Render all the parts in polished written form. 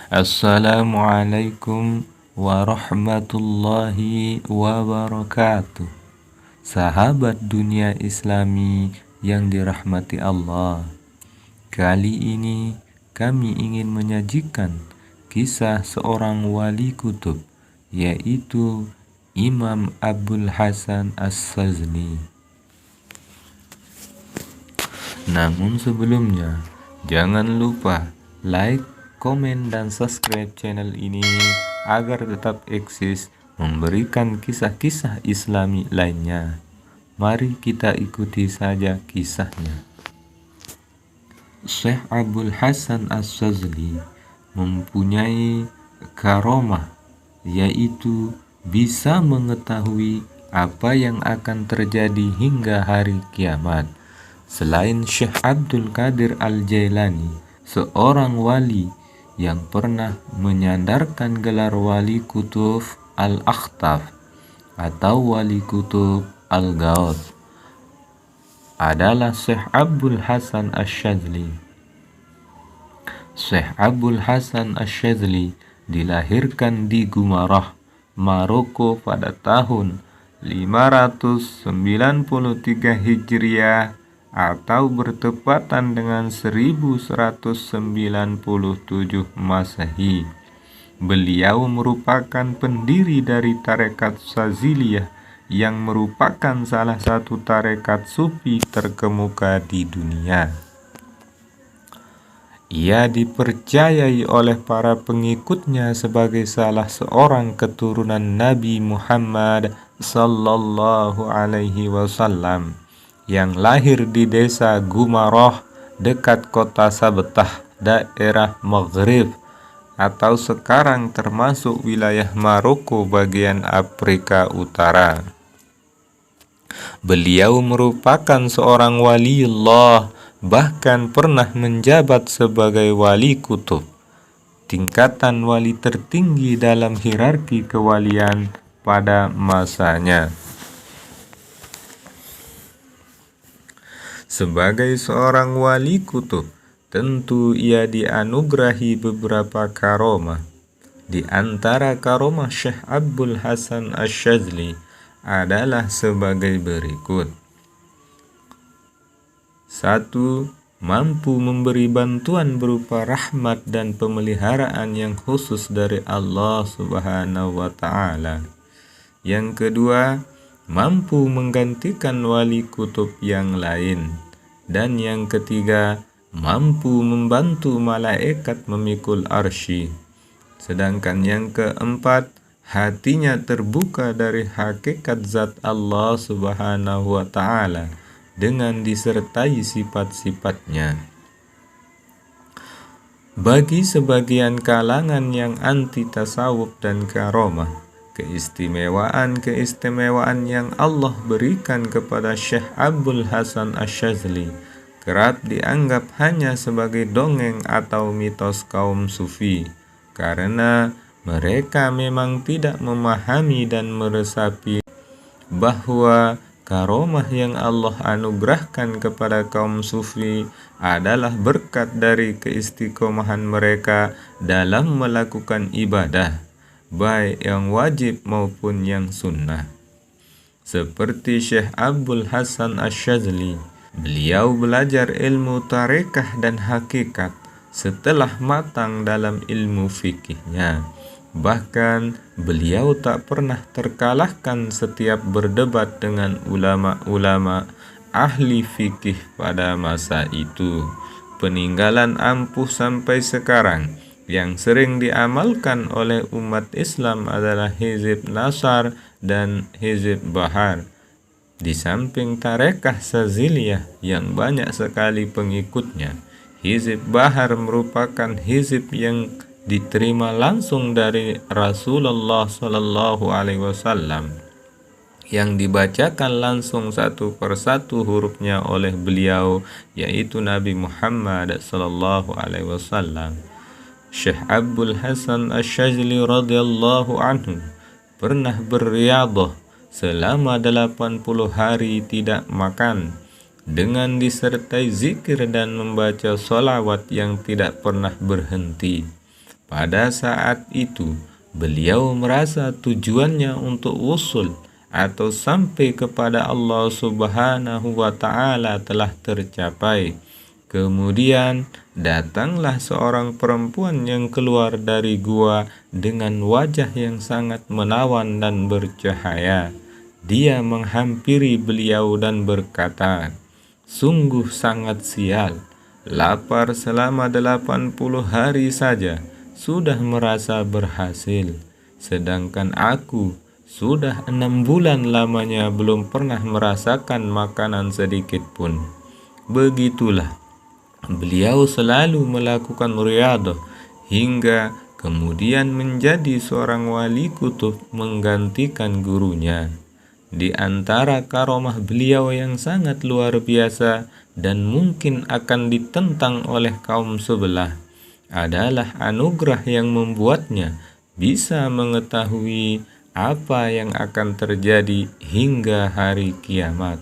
Assalamualaikum warahmatullahi wabarakatuh. Sahabat dunia Islami yang dirahmati Allah, kali ini kami ingin menyajikan kisah seorang wali kutub, yaitu Imam Abul Hasan Ash-Shazili. Namun sebelumnya, jangan lupa like, komen, dan subscribe channel ini agar tetap eksis memberikan kisah-kisah Islami lainnya. Mari kita ikuti saja kisahnya. Syekh Abul Hasan Ash-Shazili mempunyai karomah, yaitu bisa mengetahui apa yang akan terjadi hingga hari kiamat. Selain Syekh Abdul Qadir Al-Jailani, seorang wali yang pernah menyandarkan gelar wali kutub Al-Akhtaf atau wali kutub Al-Gauth, adalah Syekh Abul Hasan Ash-Shazili. Syekh Abul Hasan Ash-Shazili dilahirkan di Gumarah, Maroko pada tahun 593 Hijriah atau bertepatan dengan 1197 Masehi. Beliau merupakan pendiri dari tarekat Shaziliyah yang merupakan salah satu tarekat sufi terkemuka di dunia. Ia dipercayai oleh para pengikutnya sebagai salah seorang keturunan Nabi Muhammad sallallahu alaihi wasallam yang lahir di desa Gumarah dekat kota Sabtah, daerah Maghrib atau sekarang termasuk wilayah Maroko bagian Afrika Utara. Beliau merupakan seorang waliullah, bahkan pernah menjabat sebagai wali kutub, tingkatan wali tertinggi dalam hierarki kewalian pada masanya. Sebagai seorang wali kutub, tentu ia dianugerahi beberapa karomah. Di antara karomah Syekh Abul Hasan Ash-Shazili adalah sebagai berikut. 1. Mampu memberi bantuan berupa rahmat dan pemeliharaan yang khusus dari Allah Subhanahu wa Ta'ala. Yang kedua, mampu menggantikan wali kutub yang lain. Dan yang ketiga, mampu membantu malaikat memikul arsy. Sedangkan yang keempat, hatinya terbuka dari hakikat zat Allah Subhanahu wa Ta'ala dengan disertai sifat-sifatnya. Bagi sebagian kalangan yang anti tasawuf dan karomah, keistimewaan yang Allah berikan kepada Syekh Abul Hasan Ash-Shazili kerap dianggap hanya sebagai dongeng atau mitos kaum sufi, karena mereka memang tidak memahami dan meresapi bahwa karomah yang Allah anugerahkan kepada kaum sufi adalah berkat dari keistiqomahan mereka dalam melakukan ibadah, baik yang wajib maupun yang sunnah. Seperti Syekh Abul Hasan Ash-Shazili, beliau belajar ilmu tarekah dan hakikat setelah matang dalam ilmu fikihnya. Bahkan beliau tak pernah terkalahkan setiap berdebat dengan ulama-ulama ahli fikih pada masa itu. Peninggalan ampuh sampai sekarang yang sering diamalkan oleh umat Islam adalah Hizib Nasar dan Hizib Bahar. Di samping tarekah Shaziliyah yang banyak sekali pengikutnya, Hizib Bahar merupakan hizib yang diterima langsung dari Rasulullah Sallallahu Alaihi Wasallam, yang dibacakan langsung satu persatu hurufnya oleh beliau, yaitu Nabi Muhammad Sallallahu Alaihi Wasallam. Syekh Abul Hasan Ash-Shazili radhiyallahu anhu pernah berriyadhah selama 80 hari tidak makan, dengan disertai zikir dan membaca sholawat yang tidak pernah berhenti. Pada saat itu, beliau merasa tujuannya untuk wusul atau sampai kepada Allah Subhanahu wa Ta'ala telah tercapai. Kemudian datanglah seorang perempuan yang keluar dari gua dengan wajah yang sangat menawan dan bercahaya. Dia menghampiri beliau dan berkata, "Sungguh sangat sial, lapar selama 80 hari saja sudah merasa berhasil, sedangkan aku sudah 6 bulan lamanya belum pernah merasakan makanan sedikit pun." Begitulah beliau selalu melakukan riyadhah hingga kemudian menjadi seorang wali kutub menggantikan gurunya. Di antara karomah beliau yang sangat luar biasa dan mungkin akan ditentang oleh kaum sebelah adalah anugerah yang membuatnya bisa mengetahui apa yang akan terjadi hingga hari kiamat.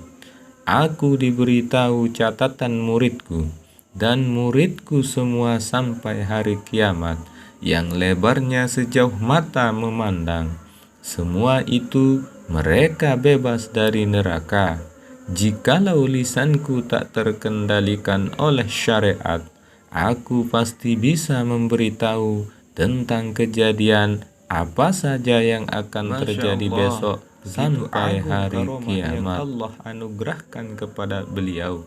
Aku diberitahu catatan muridku, dan muridku semua sampai hari kiamat, yang lebarnya sejauh mata memandang. Semua itu mereka bebas dari neraka. Jikalau lisanku tak terkendalikan oleh syariat, aku pasti bisa memberitahu tentang kejadian apa saja yang akan terjadi besok sampai hari kiamat. Allah anugerahkan kepada beliau.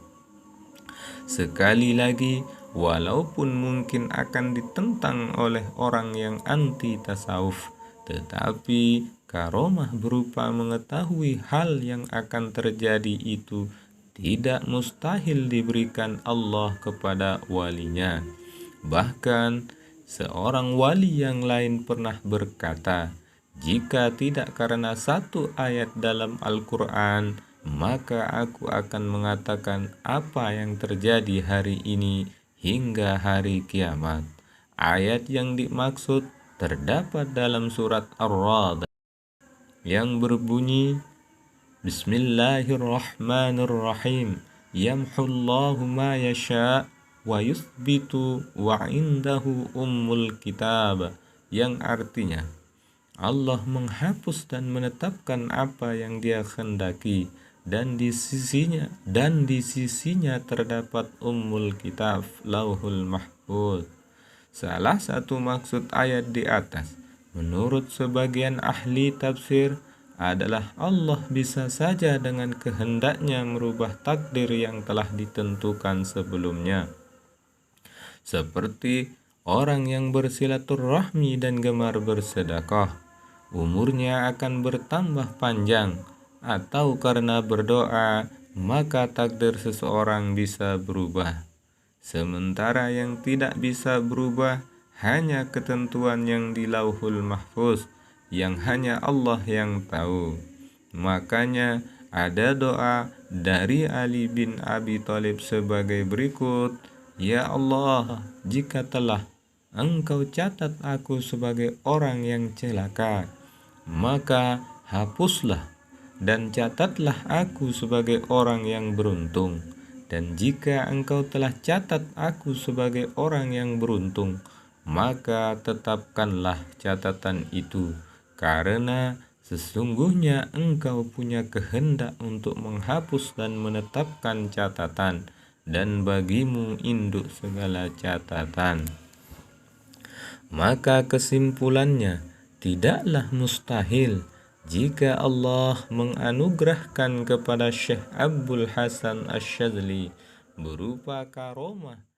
Sekali lagi, walaupun mungkin akan ditentang oleh orang yang anti tasawuf, tetapi karomah berupa mengetahui hal yang akan terjadi itu tidak mustahil diberikan Allah kepada walinya. Bahkan seorang wali yang lain pernah berkata, "Jika tidak karena satu ayat dalam Al-Quran, maka aku akan mengatakan apa yang terjadi hari ini hingga hari kiamat." Ayat yang dimaksud terdapat dalam surat Ar-Ra'd yang berbunyi, "Bismillahirrahmanirrahim. Yamhullahu ma yasha' wa yuthbitu wa indahu ummul kitab." Yang artinya, Allah menghapus dan menetapkan apa yang Dia kehendaki, dan di sisinya terdapat ummul kitab, lauhul mahfuz. Salah satu maksud ayat di atas menurut sebagian ahli tafsir adalah Allah bisa saja dengan kehendaknya merubah takdir yang telah ditentukan sebelumnya. Seperti orang yang bersilaturahmi dan gemar bersedekah, umurnya akan bertambah panjang, atau karena berdoa maka takdir seseorang bisa berubah. Sementara yang tidak bisa berubah hanya ketentuan yang di lauhul mahfuz yang hanya Allah yang tahu. Makanya ada doa dari Ali bin Abi Thalib sebagai berikut, "Ya Allah, jika telah Engkau catat aku sebagai orang yang celaka, maka hapuslah dan catatlah aku sebagai orang yang beruntung. Dan jika Engkau telah catat aku sebagai orang yang beruntung, maka tetapkanlah catatan itu, karena sesungguhnya Engkau punya kehendak untuk menghapus dan menetapkan catatan, dan bagimu induk segala catatan." Maka kesimpulannya, tidaklah mustahil jika Allah menganugerahkan kepada Syekh Abdul Hasan Asyadzali berupa karomah